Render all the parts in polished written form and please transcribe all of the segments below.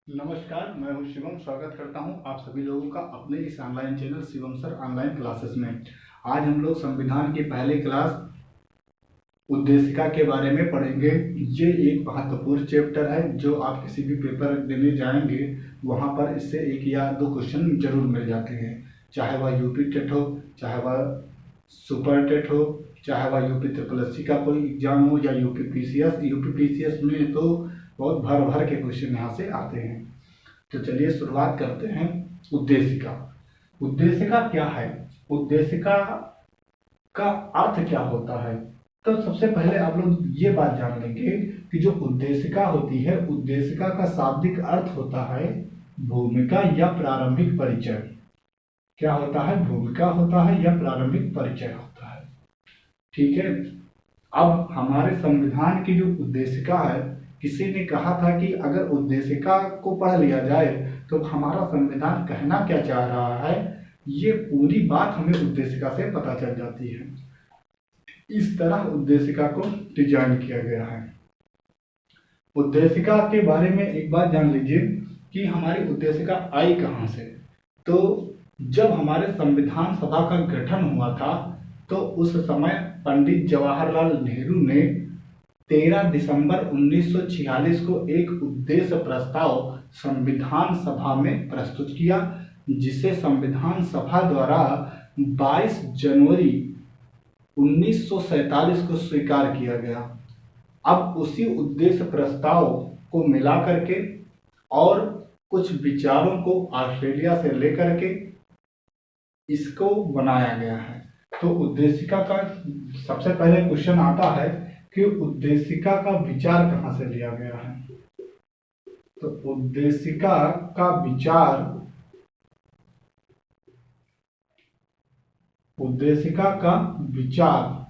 नमस्कार, मैं हूं शिवम। स्वागत करता हूं आप सभी लोगों का अपने इस online channel Shivam sir online classes में। आज हम लोग संविधान की पहली क्लास उद्देशिका के बारे में पढ़ेंगे। ये एक महत्वपूर्ण चैप्टर है जो आप किसी भी पेपर देने जाएंगे वहां पर इससे एक या दो क्वेश्चन जरूर मिल जाते हैं, चाहे वह यूपी टेट हो, चाहे वह सुपर टेट हो, चाहे वह यूपी ट्रिपल एस सी का कोई एग्जाम हो या यूपी पीसीएस। यूपी पीसीएस में तो बहुत भर भर के क्वेश्चन यहाँ से आते हैं। तो चलिए शुरुआत करते हैं। उद्देशिका। उद्देशिका क्या है? उद्देशिका का अर्थ क्या होता है? तो सबसे पहले आप लोग ये बात जान लेंगे कि जो उद्देशिका होती है, उद्देशिका का शाब्दिक अर्थ होता है भूमिका या प्रारंभिक परिचय। क्या होता है? भूमिका होता है या प्रारंभिक परिचय होता है। ठीक है। अब हमारे संविधान की जो उद्देशिका है, किसी ने कहा था कि अगर उद्देशिका को पढ़ लिया जाए तो हमारा संविधान कहना क्या चाह रहा है, ये पूरी बात हमें उद्देशिका से पता चल जाती है। इस तरह उद्देशिका को डिजाइन किया गया है। उद्देशिका के बारे में एक बात जान लीजिए कि हमारी उद्देशिका आई कहाँ से। तो जब हमारे संविधान सभा का गठन हुआ था तो उस समय पंडित जवाहरलाल नेहरू ने 13 दिसंबर 1946 को एक उद्देश्य प्रस्ताव संविधान सभा में प्रस्तुत किया, जिसे संविधान सभा द्वारा 22 जनवरी 1947 को स्वीकार किया गया। अब उसी उद्देश्य प्रस्ताव को मिला करके और कुछ विचारों को ऑस्ट्रेलिया से लेकर के इसको बनाया गया है। तो उद्देशिका का सबसे पहले क्वेश्चन आता है कि उद्देशिका का विचार कहाँ से लिया गया है। तो उद्देशिका का विचार, उद्देशिका का विचार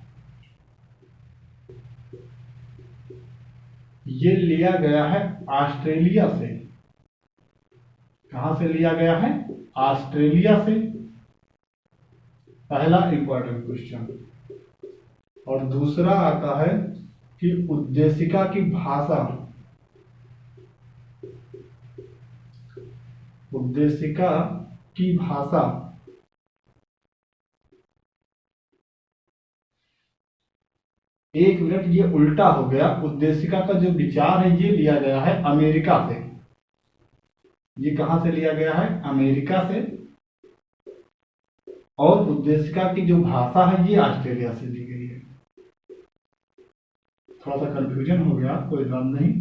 ये लिया गया है ऑस्ट्रेलिया से। कहाँ से लिया गया है? ऑस्ट्रेलिया से। पहला इंपॉर्टेंट क्वेश्चन। और दूसरा आता है कि उद्देशिका की भाषा, उद्देशिका की भाषा एक मिनट, ये उल्टा हो गया। उद्देशिका का जो विचार है ये लिया गया है अमेरिका से। ये कहां से लिया गया है? अमेरिका से। और उद्देशिका की जो भाषा है ये ऑस्ट्रेलिया से ली गई है। थोड़ा सा कंफ्यूजन हो गया, कोई बात नहीं।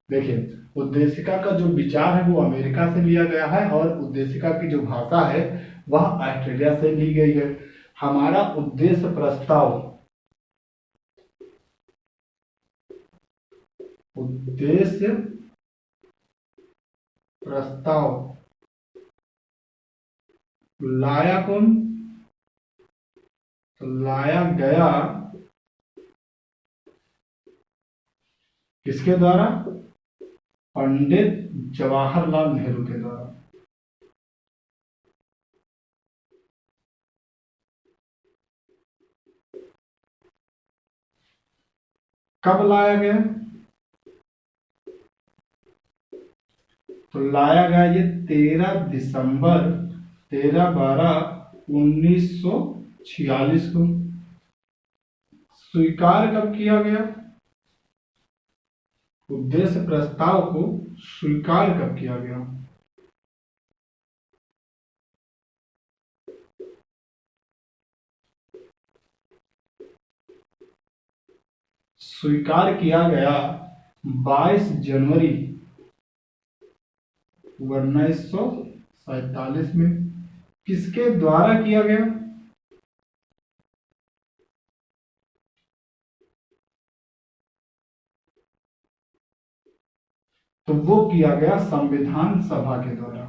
देखिए, उद्देशिका का जो विचार है वो अमेरिका से लिया गया है और उद्देशिका की जो भाषा है वह ऑस्ट्रेलिया से ली गई है। हमारा उद्देश्य प्रस्ताव, उद्देश्य प्रस्ताव लाया कौन? तो लाया गया किसके द्वारा? पंडित जवाहरलाल नेहरू के द्वारा। कब लाया गया? तो लाया गया ये 13 दिसंबर 13/12/1946 को। स्वीकार कब किया गया? उद्देश्य प्रस्ताव को स्वीकार कब किया गया? स्वीकार किया गया 22 जनवरी 1947 में। किसके द्वारा किया गया? तो वो किया गया संविधान सभा के द्वारा।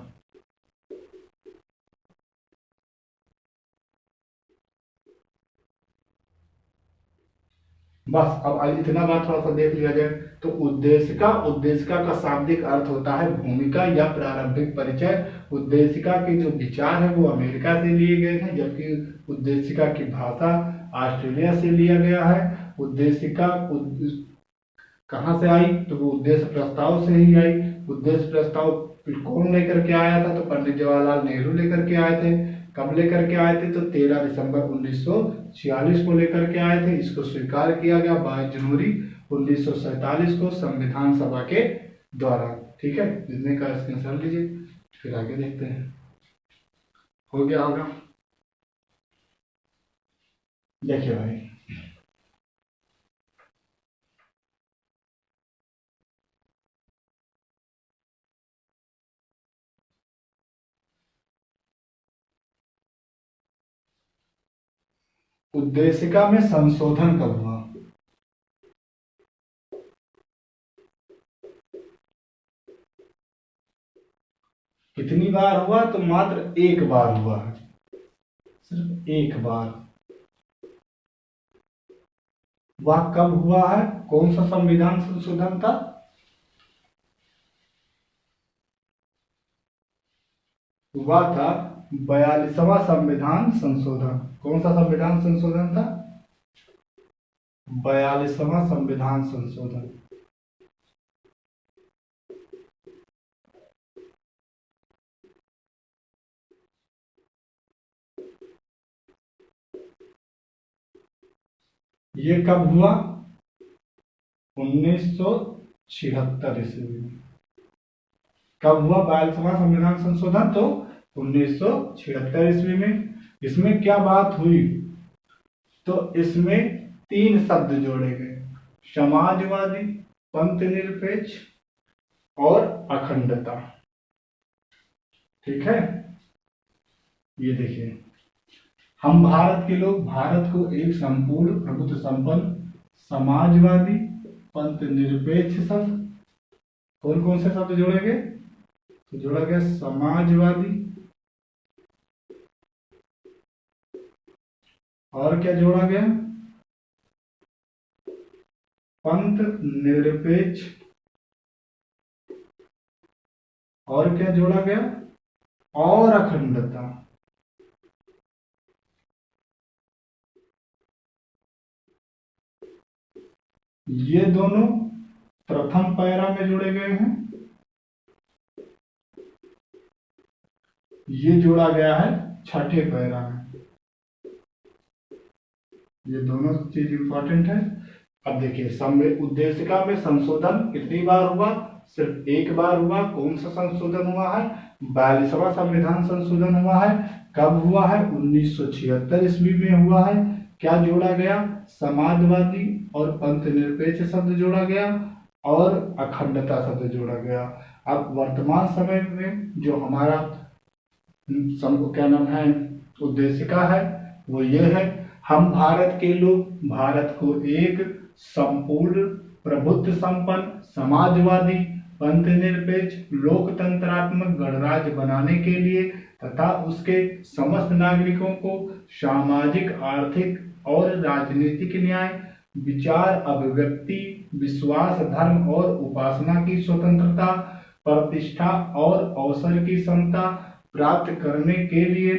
बस अब इतना बात थोड़ा सा देख लिया जाए तो उद्देशिका, उद्देशिका का शाब्दिक अर्थ होता है भूमिका या प्रारंभिक परिचय। उद्देशिका के जो विचार है वो अमेरिका से लिए गए हैं, जबकि उद्देशिका की भाषा ऑस्ट्रेलिया से लिया गया है। उद्देशिका कहाँ से आई? तो वो उद्देश्य प्रस्ताव से ही आई। उद्देश्य प्रस्ताव फिर कौन लेकर के आया था? तो पंडित जवाहरलाल नेहरू लेकर के आए थे। कब लेकर के आए थे? तो 13 दिसंबर 1946 को लेकर के आए थे। इसको स्वीकार किया गया 22 जनवरी 1947 को संविधान सभा के द्वारा। ठीक है, जितने का स्क्रीनशॉट लीजिए, फिर आगे देखते हैं। हो गया होगा। देखिए भाई, उद्देशिका में संशोधन कब हुआ? कितनी बार हुआ? तो मात्र एक बार हुआ है, सिर्फ एक बार। वह कब हुआ है? कौन सा संविधान संशोधन था? हुआ था 42वां संविधान संशोधन। कौन सा संविधान संशोधन था? 42वां संविधान संशोधन। ये कब हुआ? 1976 ईस्वी में। कब हुआ 42वां संविधान संशोधन? तो 1976 ईस्वी में। इसमें क्या बात हुई? तो इसमें 3 शब्द जोड़े गए, समाजवादी, पंथ निरपेक्ष और अखंडता। ठीक है, ये देखिए, हम भारत के लोग भारत को एक संपूर्ण प्रभुत्व संपन्न समाजवादी पंथ निरपेक्ष शब्द, कौन कौन से शब्द जोड़े गए? तो जोड़ा गया समाजवादी, और क्या जोड़ा गया? पंथ निरपेक्ष, और क्या जोड़ा गया? और अखंडता। ये दोनों प्रथम पैरा में जोड़े गए हैं, ये जोड़ा गया है छठे पैरा में। ये दोनों चीज इंपॉर्टेंट है। अब देखिए, उद्देशिका में संशोधन कितनी बार हुआ? सिर्फ एक बार हुआ। कौन सा संशोधन हुआ है? 42वां संविधान संशोधन हुआ है। कब हुआ है? 1976 ईस्वी में हुआ है। क्या जोड़ा गया? समाजवादी और पंथ निरपेक्ष शब्द जोड़ा गया और अखंडता शब्द जोड़ा गया। अब वर्तमान समय में जो हमारा क्या नाम है, उद्देशिका है, वो ये है, हम भारत के लोग भारत को एक संपूर्ण प्रभुत्व संपन्न समाजवादी पंथ निरपेक्ष लोकतंत्रात्मक गणराज्य बनाने के लिए तथा उसके समस्त नागरिकों को सामाजिक, आर्थिक और राजनीतिक न्याय, विचार, अभिव्यक्ति, विश्वास, धर्म और उपासना की स्वतंत्रता, प्रतिष्ठा और अवसर की समता प्राप्त करने के लिए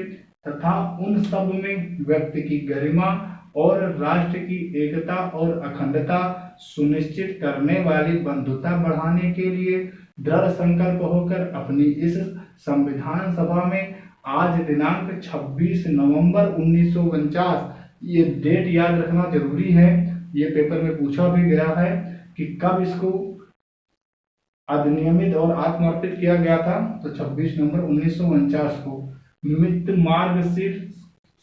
तथा उन सब में व्यक्ति की गरिमा और राष्ट्र की एकता और अखंडता सुनिश्चित करने वाली बंधुता बढ़ाने के लिए दृढ़ संकल्प होकर अपनी इस संविधान सभा में आज दिनांक 26 नवंबर 1949, ये डेट याद रखना जरूरी है, ये पेपर में पूछा भी गया है कि कब इसको अधिनियमित और आत्मर्पित किया गया था। तो 26 नवंबर 1949 को मित्र मार्गशीर्ष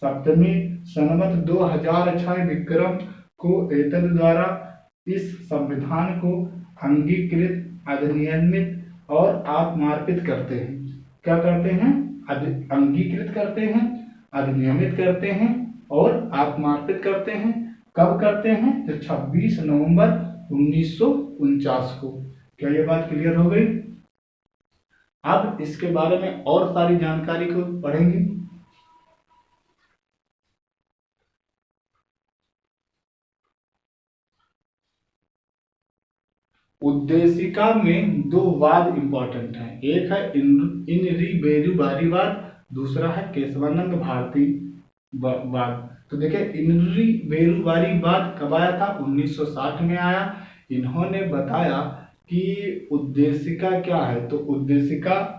सप्तमी संवत 2006 विक्रम को एतद द्वारा इस संविधान को अंगीकृत, अधिनियमित और आत्मार्पित करते हैं। क्या करते हैं? अंगीकृत करते हैं, अधिनियमित करते हैं और आत्मार्पित करते हैं। कब करते हैं? तो 26 नवंबर 1949 को। क्या ये बात क्लियर हो गई? अब इसके बारे में और सारी जानकारी को पढ़ेंगे। उद्देशिका में 2 वाद इंपॉर्टेंट है, एक है इनरी-बेरुवारीवाद, दूसरा है केशवानंद भारती वाद। तो देखिए, इनरी-बेरुवारीवाद कब आया था? 1960 में आया। इन्होंने बताया कि उद्देशिका क्या है। तो उद्देशिका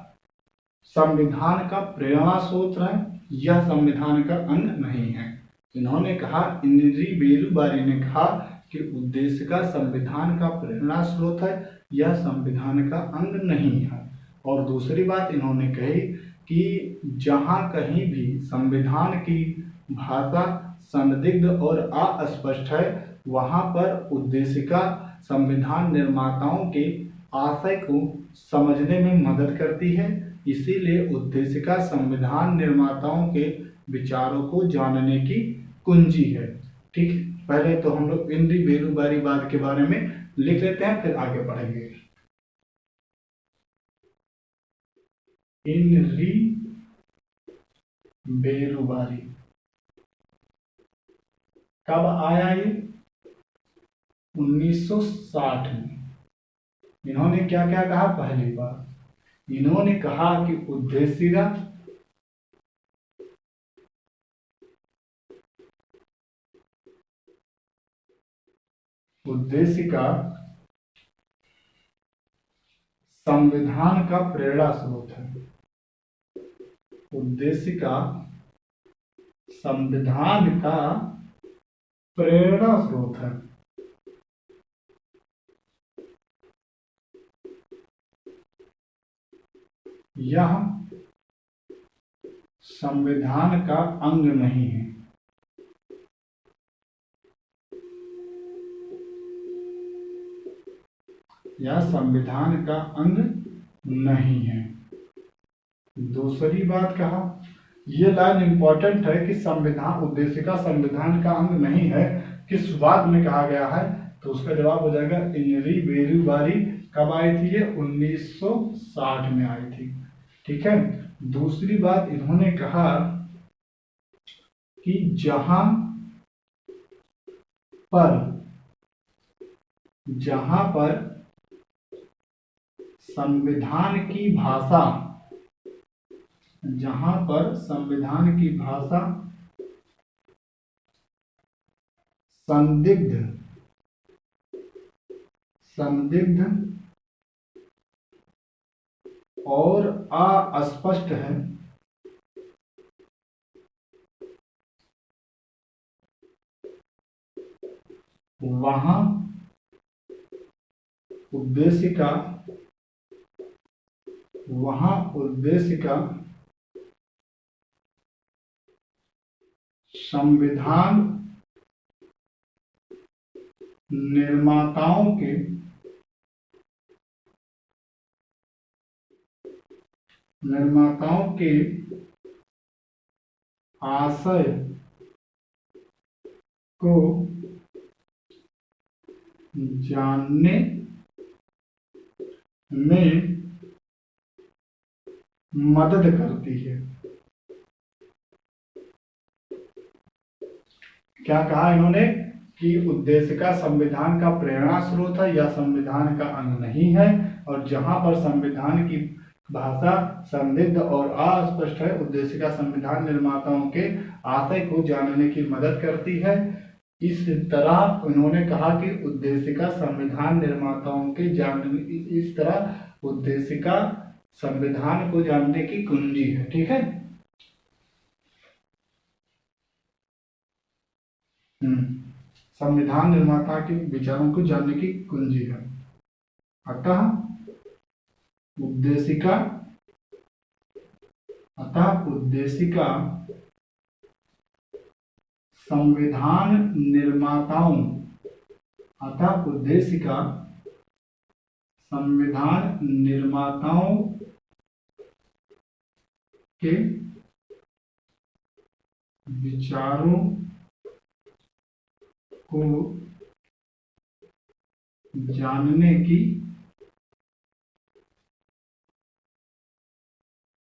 संविधान का प्रेरणा स्रोत है, यह संविधान का अंग नहीं है। इन्होंने कहा, इनरी बेरुबारी ने कहा कि उद्देशिका संविधान का प्रेरणा स्रोत है, यह संविधान का अंग नहीं है। और दूसरी बात इन्होंने कही कि जहां कहीं भी संविधान की भाषा संदिग्ध और अस्पष्ट है, वहां पर उद्देशिका संविधान निर्माताओं के आशय को समझने में मदद करती है। इसीलिए उद्देशिका संविधान निर्माताओं के विचारों को जानने की कुंजी है। ठीक, पहले तो हम लोग इनरी बेरुबारीवाद के बारे में लिख लेते हैं, फिर आगे बढ़ेंगे। इनरी बेरुबारी कब आया? ये 1960 में। इन्होंने क्या क्या कहा? पहली बार इन्होंने कहा कि उद्देशिका संविधान का प्रेरणा स्रोत है। उद्देशिका संविधान का प्रेरणा स्रोत है। यह संविधान का अंग नहीं है। यह संविधान का अंग नहीं है। दूसरी बात कहा, ये लाइन इंपॉर्टेंट है कि संविधान उद्देशिका संविधान का अंग नहीं है, किस बात में कहा गया है? तो उसका जवाब हो जाएगा इनरी बेरुबारी। कब आई थी? ये 1960 में आई थी। ठीक है। दूसरी बात इन्होंने कहा कि जहां पर संविधान की भाषा संदिग्ध और अस्पष्ट है, वहां उद्देशिका संविधान निर्माताओं के आशय को जानने में मदद करती है। क्या कहा इन्होंने? कि उद्देशिका संविधान का प्रेरणा स्रोत है, यह संविधान का अंग नहीं है, और जहां पर संविधान की भाषा संदिग्ध और अस्पष्ट है, उद्देशिका संविधान निर्माताओं के आशय को जानने की मदद करती है। इस तरह उन्होंने कहा कि उद्देशिका संविधान निर्माताओं के इस तरह उद्देशिका संविधान को जानने की कुंजी है। ठीक है। संविधान निर्माता के विचारों को जानने की कुंजी है। अतः उद्देशिका संविधान निर्माताओं के विचारों को जानने की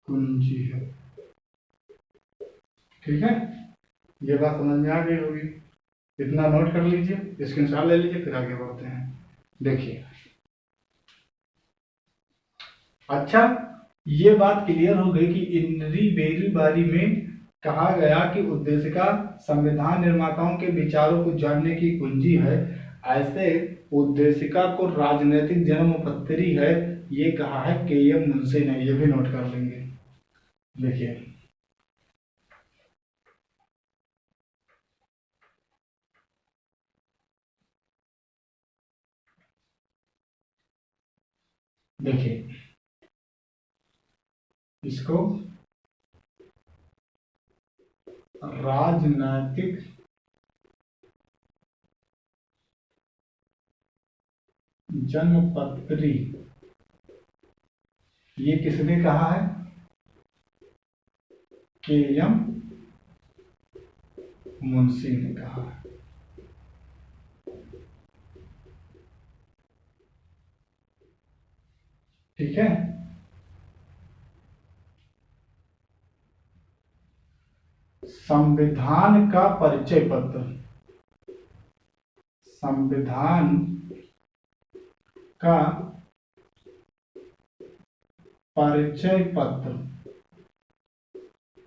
कुंजी है। ठीक है। ये बात समझ में आ गई होगी। इतना नोट कर लीजिए, स्क्रीनशॉट ले लीजिए, फिर आगे बढ़ते हैं। देखिए, अच्छा, ये बात क्लियर हो गई कि इनरी बेरुबारी में कहा गया कि उद्देशिका संविधान निर्माताओं के विचारों को जानने की कुंजी है। ऐसे उद्देशिका को राजनीतिक जन्मपत्री है, ये कहा है के.एम. मुंशी ने, ये भी नोट कर लेंगे। देखिए देखिए इसको राजनैतिक जन्मपत्री, ये किसने कहा है? के.एम. मुंशी ने कहा है। ठीक है, संविधान का परिचय पत्र, संविधान का परिचय पत्र,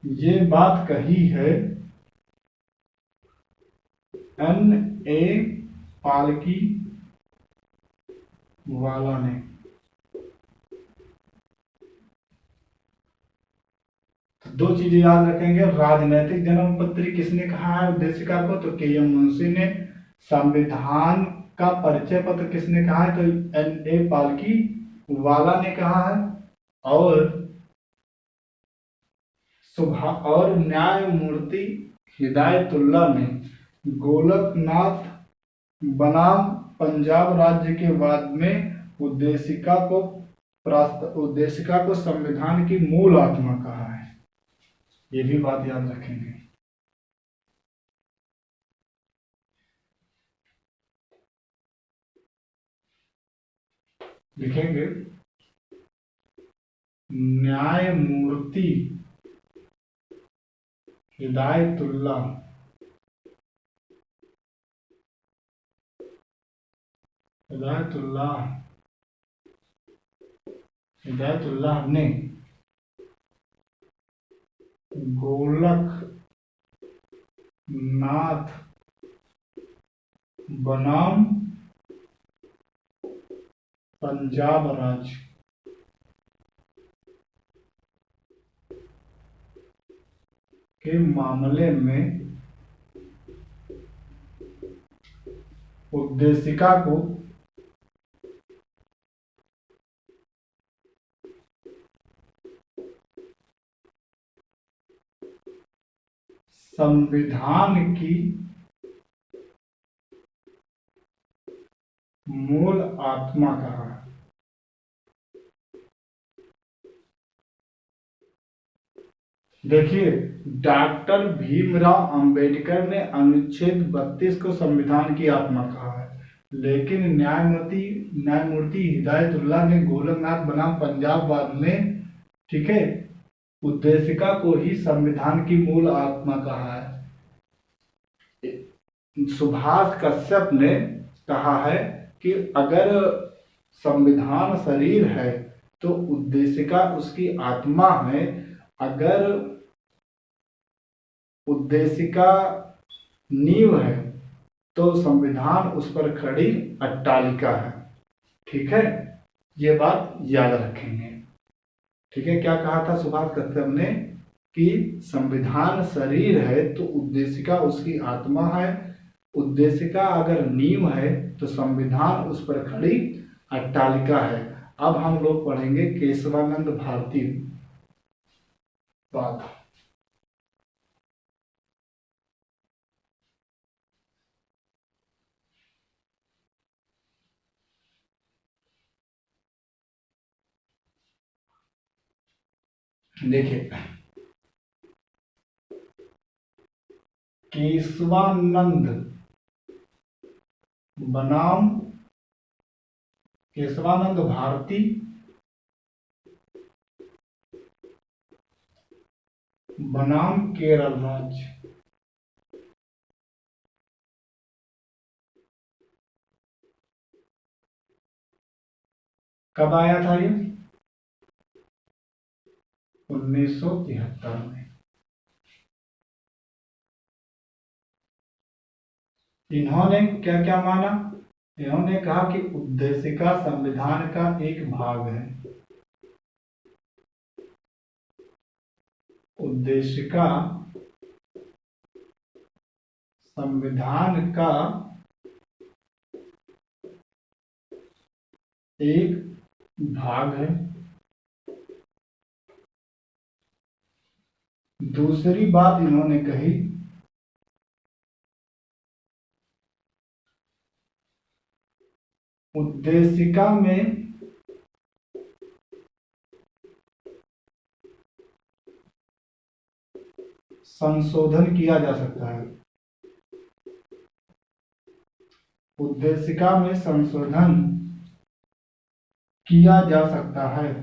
ये बात कही है N.A. पालकी वाला ने। तो दो चीजें याद रखेंगे, राजनैतिक जन्मपत्री किसने कहा है उद्देशिका को? तो के.एम. मुंशी ने। संविधान का परिचय पत्र किसने कहा है? तो N.A. पालकी वाला ने कहा है। और न्यायमूर्ति हिदायतुल्लाह ने गोलकनाथ बनाम पंजाब राज्य के बाद में उद्देशिका को संविधान की मूल आत्मा कहा है। ये भी बात याद रखेंगे। लिखेंगे न्यायमूर्ति हिदायतुल्लाह ने गोलकनाथ बनाम पंजाब राज्य के मामले में उद्देशिका को संविधान की मूल आत्मा कहा। देखिए, डॉक्टर भीमराव अंबेडकर ने अनुच्छेद 32 को संविधान की आत्मा कहा है, लेकिन न्यायमूर्ति हिदायतुल्लाह ने गोलकनाथ बनाम पंजाब बाद में, ठीक है, उद्देशिका को ही संविधान की मूल आत्मा कहा है। सुभाष कश्यप ने कहा है कि अगर संविधान शरीर है तो उद्देशिका उसकी आत्मा है, अगर उद्देशिका नींव है तो संविधान उस पर खड़ी अट्टालिका है। ठीक है, ये बात याद रखेंगे। ठीक है, क्या कहा था सुभाष कश्यप ने कि संविधान शरीर है तो उद्देशिका उसकी आत्मा है, उद्देशिका अगर नींव है तो संविधान उस पर खड़ी अट्टालिका है। अब हम लोग पढ़ेंगे केशवानंद भारती बात। देखिए, केशवानंद बनाम केशवानंद भारती बनाम केरल राज्य, कब आया था ये? 1973 में। इन्होंने क्या क्या माना? इन्होंने कहा कि उद्देशिका संविधान का एक भाग है। उद्देशिका संविधान का एक भाग है। दूसरी बात इन्होंने कही, उद्देशिका में संशोधन किया जा सकता है। उद्देशिका में संशोधन किया जा सकता है।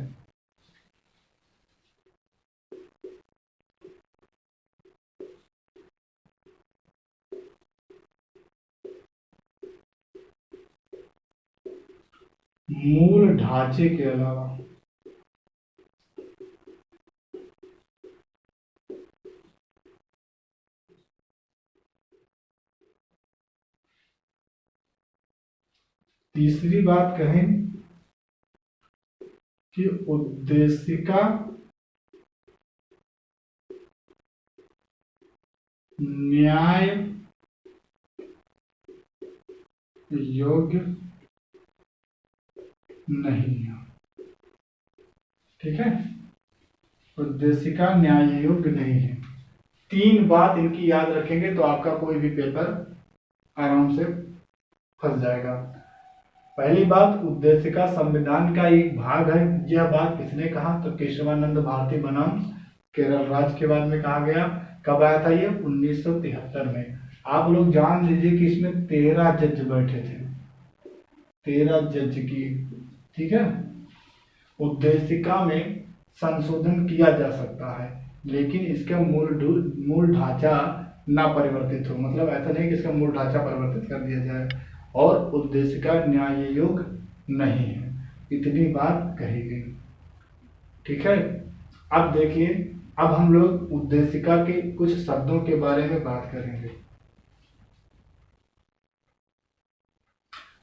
मूल ढांचे के अलावा। तीसरी बात कहें कि उद्देशिका न्याय योग्य नहीं है। ठीक है, उद्देशिका न्याय योग्य नहीं है। तीन बात इनकी याद रखेंगे तो आपका कोई भी पेपर आराम से फंस जाएगा। पहली बात, उद्देशिका संविधान का एक भाग है। यह बात किसने कहा? तो केशवानंद भारती बनाम केरल राज्य के बाद में कहा गया। कब आया था ये? 1973 में। आप लोग जान लीजिए कि इसमें 13 जज बैठे थे, 13 जज की। ठीक है, उद्देशिका में संशोधन किया जा सकता है लेकिन इसका मूल ढांचा ना परिवर्तित हो। मतलब ऐसा नहीं कि इसका मूल ढांचा परिवर्तित कर दिया जाए। और उद्देशिका न्याय योग्य नहीं है, इतनी बात कही गई। ठीक है, अब देखिए, अब हम लोग उद्देशिका के कुछ शब्दों के बारे में बात करेंगे।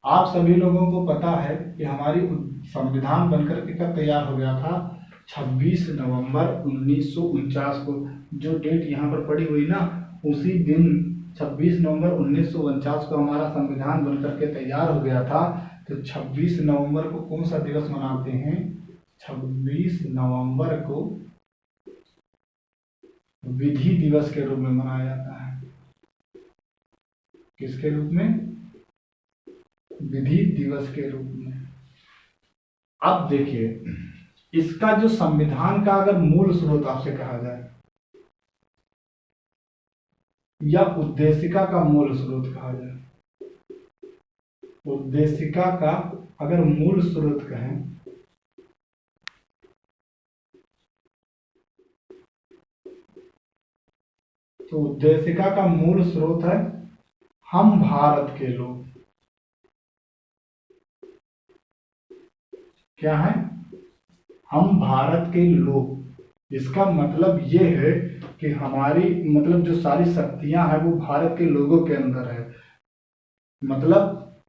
आप सभी लोगों को पता है कि हमारी संविधान बनकर के कब तैयार हो गया था? 26 नवंबर 1949 को। जो डेट यहाँ पर पड़ी हुई ना, उसी दिन 26 नवंबर 1949 को हमारा संविधान बनकर के तैयार हो गया था। तो 26 नवंबर को कौन सा दिवस मनाते हैं? 26 नवंबर को विधि दिवस के रूप में मनाया जाता है। किसके रूप में? विधि दिवस के रूप में। अब देखिए, इसका जो संविधान का अगर मूल स्रोत आपसे कहा जाए या उद्देशिका का मूल स्रोत कहा जाए, उद्देशिका का अगर मूल स्रोत कहें तो उद्देशिका का मूल स्रोत है हम भारत के लोग। क्या है? हम भारत के लोग। इसका मतलब ये है कि हमारी मतलब जो सारी शक्तियां हैं वो भारत के लोगों के अंदर है। मतलब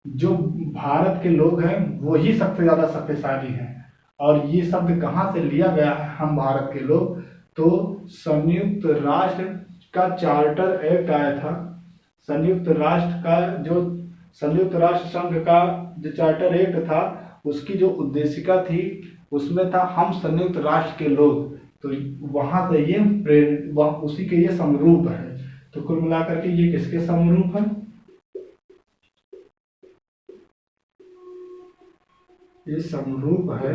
जो भारत के लोग हैं वही सबसे ज्यादा शक्तिशाली हैं। और ये शब्द कहाँ से लिया गया है, हम भारत के लोग? तो संयुक्त राष्ट्र का चार्टर एक्ट आया था। संयुक्त राष्ट्र का जो संयुक्त राष्ट्र संघ का जो चार्टर एक्ट था, उसकी जो उद्देशिका थी उसमें था हम संयुक्त राष्ट्र के लोग। तो वहां से ये उसी के ये समरूप है। तो कुल मिलाकर के ये किसके समरूप है? ये समरूप है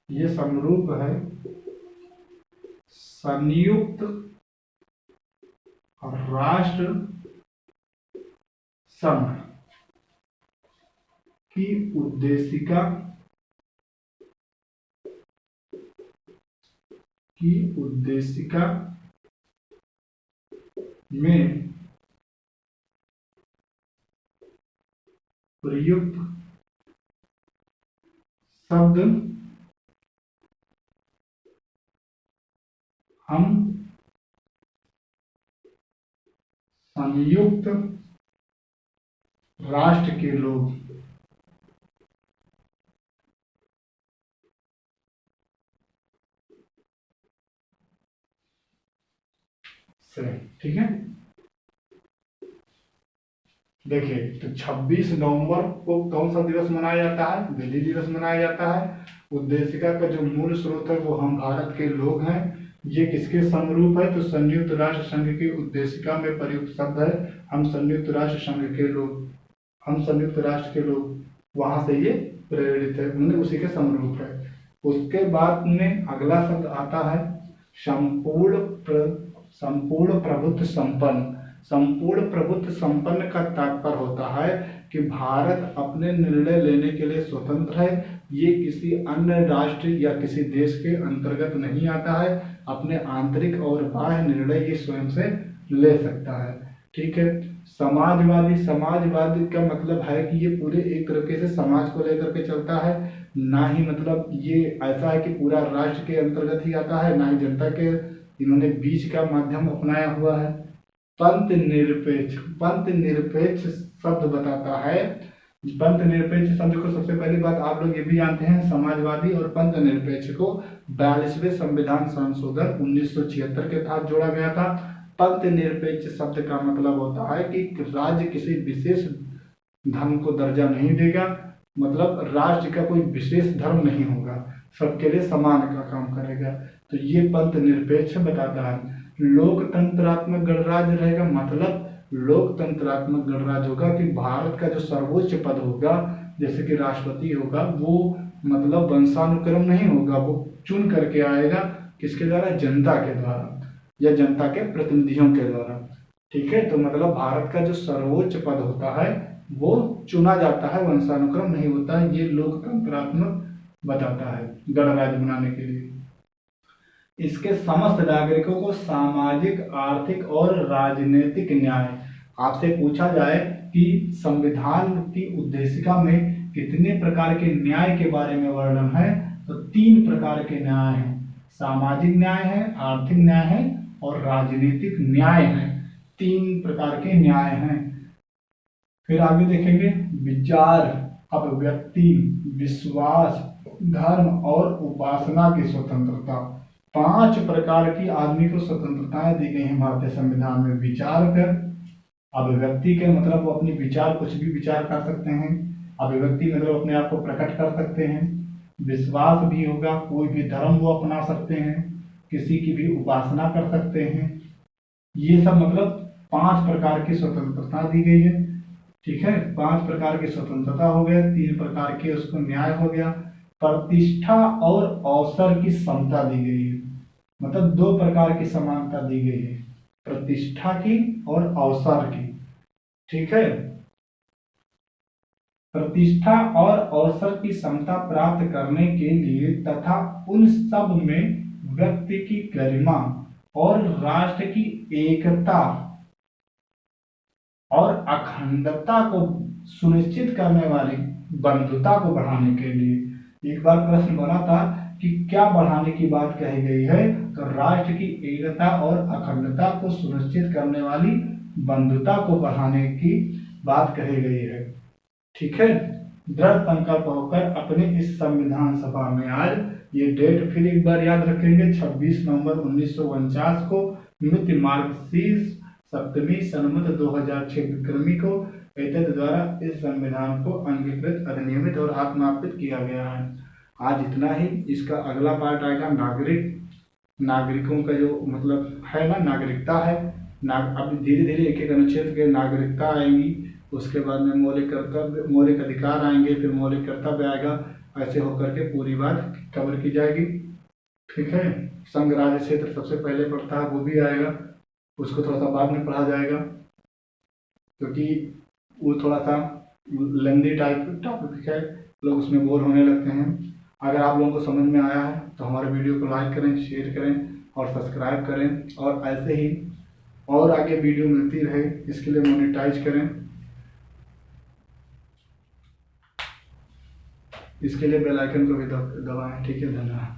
ये समरूप है संयुक्त राष्ट्र संघ की उद्देशिका में प्रयुक्त शब्द हम संयुक्त राष्ट्र के लोग से, ठीक है। देखिए, तो 26 नवंबर को कौन सा दिवस मनाया जाता है? दिल्ली दिवस मनाया जाता है। उद्देशिका का जो मूल स्रोत है वो हम भारत के लोग हैं। ये किसके समरूप है? तो संयुक्त राष्ट्र संघ की उद्देशिका में प्रयुक्त शब्द है हम संयुक्त राष्ट्र संघ के लोग, हम संयुक्त राष्ट्र के लोग, वहां से ये प्रेरित है, मतलब उसी के समरूप है। उसके बाद में अगला शब्द आता है संपूर्ण प्रभुत्व संपन्न। संपूर्ण प्रभुत्व संपन्न का तात्पर्य होता है कि भारत अपने निर्णय लेने के लिए स्वतंत्र है। ये किसी अन्य राष्ट्र या किसी देश के अंतर्गत नहीं आता है। अपने आंतरिक और बाह्य निर्णय ये स्वयं से ले सकता है, ठीक है। समाजवादी का मतलब है कि ये पूरे एक तरीके से समाज को लेकर के चलता है, ना ही मतलब ये ऐसा है कि पूरा राष्ट्र के अंतर्गत ही आता है, ना ही जनता के। इन्होंने बीच का माध्यम अपनाया हुआ है। पंथ निरपेक्ष शब्द बताता है। पंथ निरपेक्ष शब्द को सबसे पहली बात आप लोग ये भी जानते हैं, समाजवादी और पंथ निरपेक्ष को 42वें संविधान संशोधन 1976 के तहत जोड़ा गया था। पंथ निरपेक्ष शब्द का मतलब होता है कि राज्य किसी विशेष धर्म को दर्जा नहीं देगा, मतलब राष्ट्र का कोई विशेष धर्म नहीं होगा, सबके लिए समान का काम करेगा। तो ये पंथ निरपेक्ष बताता है। लोकतंत्रात्मक गणराज्य रहेगा, मतलब लोकतंत्रात्मक गणराज्य होगा कि भारत का जो सर्वोच्च पद होगा, जैसे कि राष्ट्रपति होगा, वो मतलब वंशानुक्रम नहीं होगा, वो चुन करके आएगा, किसके द्वारा? जनता के द्वारा या जनता के प्रतिनिधियों के द्वारा, ठीक है। तो मतलब भारत का जो सर्वोच्च पद होता है वो चुना जाता है, वंशानुक्रम नहीं होता है। ये लोकतंत्रात्मक बताता है गणराज्य बनाने के लिए। इसके समस्त नागरिकों को सामाजिक, आर्थिक और राजनीतिक न्याय। आपसे पूछा जाए कि संविधान की उद्देशिका में कितने प्रकार के न्याय के बारे में वर्णन है, तो 3 प्रकार के न्याय हैं। सामाजिक न्याय है, आर्थिक न्याय है और राजनीतिक न्याय है। 3 प्रकार के न्याय हैं। फिर आगे देखेंगे, विचार, अभिव्यक्ति, विश्वास, धर्म और उपासना की स्वतंत्रता। 5 प्रकार की आदमी को स्वतंत्रताएं दी गई हैं भारतीय संविधान में। विचार कर, अभिव्यक्ति के मतलब वो अपनी विचार, कुछ भी विचार कर सकते हैं। अभिव्यक्ति मतलब अपने आप को प्रकट कर सकते हैं। विश्वास भी होगा, कोई भी धर्म वो अपना सकते हैं, किसी की भी उपासना कर सकते हैं। ये सब मतलब 5 प्रकार की स्वतंत्रता दी गई है, ठीक है। 5 प्रकार की स्वतंत्रता हो गया, 3 प्रकार के उसको न्याय हो गया। प्रतिष्ठा और अवसर की समता दी गई है, मतलब 2 प्रकार की समानता दी गई है, प्रतिष्ठा की और अवसर की, ठीक है। प्रतिष्ठा और अवसर की समता प्राप्त करने के लिए तथा उन सब में व्यक्ति की गरिमा और राष्ट्र की एकता और अखंडता को सुनिश्चित करने वाली बंधुता को बढ़ाने के लिए। एक बार प्रश्न बना था कि क्या बढ़ाने की बात कही गई है, तो राष्ट्र की एकता और अखंडता को सुनिश्चित करने वाली बंधुता को बढ़ाने की बात कही गई है, ठीक है। दृढ़ संकल्प होकर अपने इस संविधान सभा में आज, ये डेट फिर एक बार याद रखेंगे, 26 नवंबर 1949 को मिति मार्गशीर्ष 7वीं सन्मत 2006 विक्रमी को एतद द्वारा इस संविधान को अंगीकृत, अधिनियमित और आत्मार्पित किया गया है। आज इतना ही। इसका अगला पार्ट आएगा नागरिकों का जो मतलब है ना, नागरिकता है। अब धीरे धीरे एक एक अनुच्छेद के नागरिकता आएंगी, उसके बाद में मौलिक कर्तव्य, मौलिक अधिकार आएंगे, फिर मौलिक कर्तव्य आएगा, ऐसे होकर के पूरी बात कवर की जाएगी, ठीक है। संघ राज्य क्षेत्र सबसे पहले पढ़ता है, वो भी आएगा, उसको थोड़ा सा बाद में पढ़ा जाएगा क्योंकि वो थोड़ा सा लेंदी टाइप टॉपिक है, लोग उसमें बोर होने लगते हैं। अगर आप लोगों को समझ में आया है तो हमारे वीडियो को लाइक करें, शेयर करें और सब्सक्राइब करें, और ऐसे ही और आगे वीडियो मिलती रहे इसके लिए मोनेटाइज करें, इसके लिए बेल आइकन को भी दबाएं, ठीक है। धन्यवाद।